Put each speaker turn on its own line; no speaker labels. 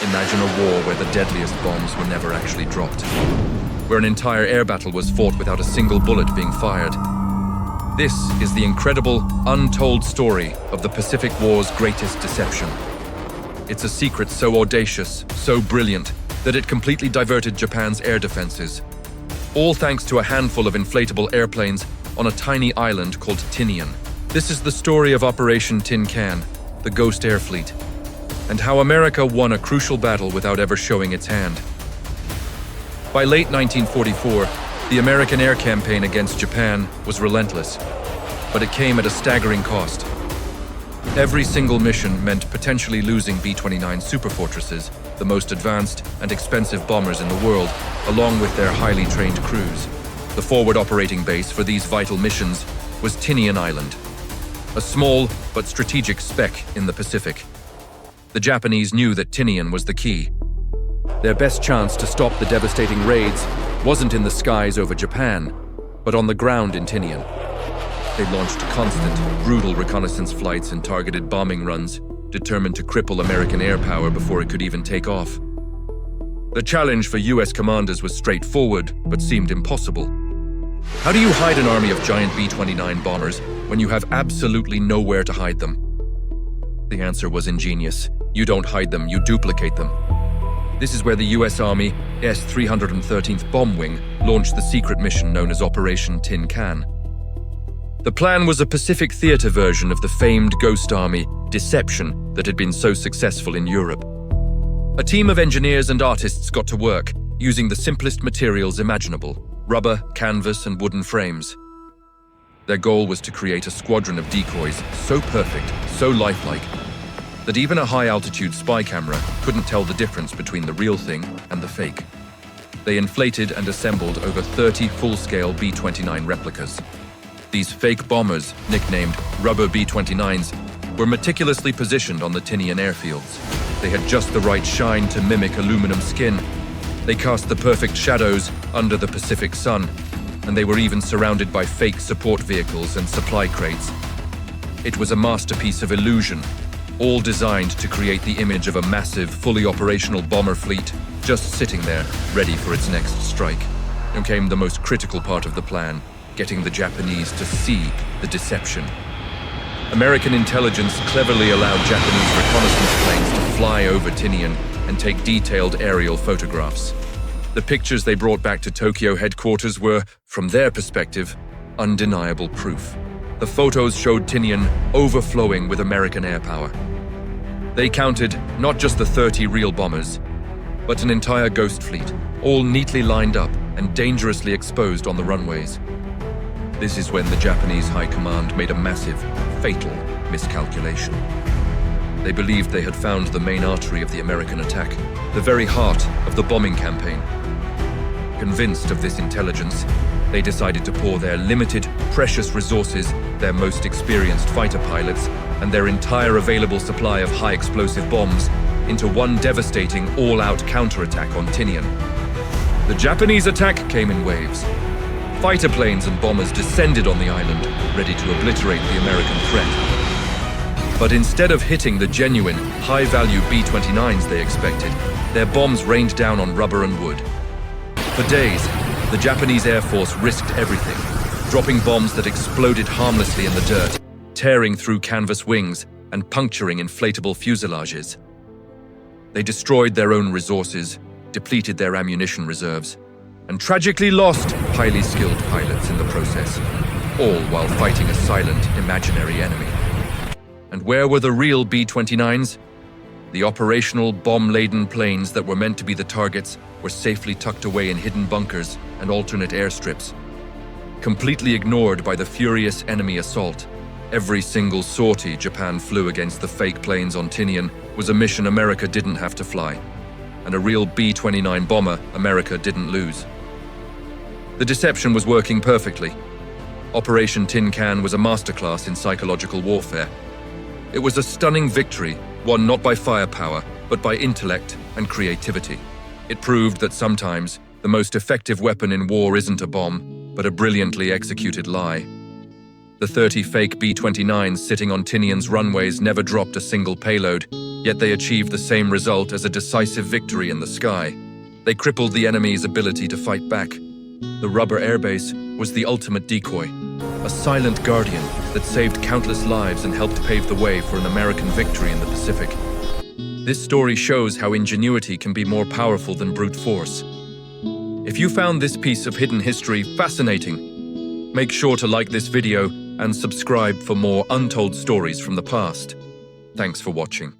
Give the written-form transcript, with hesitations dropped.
Imagine a war where the deadliest bombs were never actually dropped, where an entire air battle was fought without a single bullet being fired. This is the incredible, untold story of the Pacific War's greatest deception. It's a secret so audacious, so brilliant, that it completely diverted Japan's air defenses. All thanks to a handful of inflatable airplanes on a tiny island called Tinian. This is the story of Operation Tin Can, the Ghost Air Fleet, and how America won a crucial battle without ever showing its hand. By late 1944, the American air campaign against Japan was relentless, but it came at a staggering cost. Every single mission meant potentially losing B-29 superfortresses, the most advanced and expensive bombers in the world, along with their highly trained crews. The forward operating base for these vital missions was Tinian Island, a small but strategic speck in the Pacific. The Japanese knew that Tinian was the key. Their best chance to stop the devastating raids wasn't in the skies over Japan, but on the ground in Tinian. They launched constant, brutal reconnaissance flights and targeted bombing runs, determined to cripple American air power before it could even take off. The challenge for US commanders was straightforward, but seemed impossible. How do you hide an army of giant B-29 bombers when you have absolutely nowhere to hide them? The answer was ingenious. You don't hide them, you duplicate them. This is where the US Army S-313th Bomb Wing launched the secret mission known as Operation Tin Can. The plan was a Pacific Theater version of the famed Ghost Army deception that had been so successful in Europe. A team of engineers and artists got to work, using the simplest materials imaginable: rubber, canvas, and wooden frames. Their goal was to create a squadron of decoys so perfect, so lifelike, that even a high-altitude spy camera couldn't tell the difference between the real thing and the fake. They inflated and assembled over 30 full-scale B-29 replicas. These fake bombers, nicknamed rubber B-29s, were meticulously positioned on the Tinian airfields. They had just the right shine to mimic aluminum skin. They cast the perfect shadows under the Pacific sun, and they were even surrounded by fake support vehicles and supply crates. It was a masterpiece of illusion, all designed to create the image of a massive, fully operational bomber fleet just sitting there, ready for its next strike. Then came the most critical part of the plan: getting the Japanese to see the deception. American intelligence cleverly allowed Japanese reconnaissance planes to fly over Tinian and take detailed aerial photographs. The pictures they brought back to Tokyo headquarters were, from their perspective, undeniable proof. The photos showed Tinian overflowing with American air power. They counted not just the 30 real bombers, but an entire ghost fleet, all neatly lined up and dangerously exposed on the runways. This is when the Japanese High Command made a massive, fatal miscalculation. They believed they had found the main artery of the American attack, the very heart of the bombing campaign. Convinced of this intelligence, they decided to pour their limited, precious resources, their most experienced fighter pilots, and their entire available supply of high-explosive bombs into one devastating, all-out counterattack on Tinian. The Japanese attack came in waves. Fighter planes and bombers descended on the island, ready to obliterate the American threat. But instead of hitting the genuine, high-value B-29s they expected, their bombs rained down on rubber and wood. For days, the Japanese Air Force risked everything, dropping bombs that exploded harmlessly in the dirt, tearing through canvas wings and puncturing inflatable fuselages. They destroyed their own resources, depleted their ammunition reserves, and tragically lost highly skilled pilots in the process, all while fighting a silent, imaginary enemy. And where were the real B-29s? The operational, bomb-laden planes that were meant to be the targets were safely tucked away in hidden bunkers and alternate airstrips. Completely ignored by the furious enemy assault, every single sortie Japan flew against the fake planes on Tinian was a mission America didn't have to fly, and a real B-29 bomber America didn't lose. The deception was working perfectly. Operation Tin Can was a masterclass in psychological warfare. It was a stunning victory, won not by firepower, but by intellect and creativity. It proved that sometimes the most effective weapon in war isn't a bomb, but a brilliantly executed lie. The 30 fake B-29s sitting on Tinian's runways never dropped a single payload, Yet they achieved the same result as a decisive victory in the sky. They crippled the enemy's ability to fight back. The rubber airbase was the ultimate decoy, a silent guardian that saved countless lives and helped pave the way for an American victory in the Pacific. This story shows how ingenuity can be more powerful than brute force. If you found this piece of hidden history fascinating, make sure to like this video and subscribe for more untold stories from the past. Thanks for watching.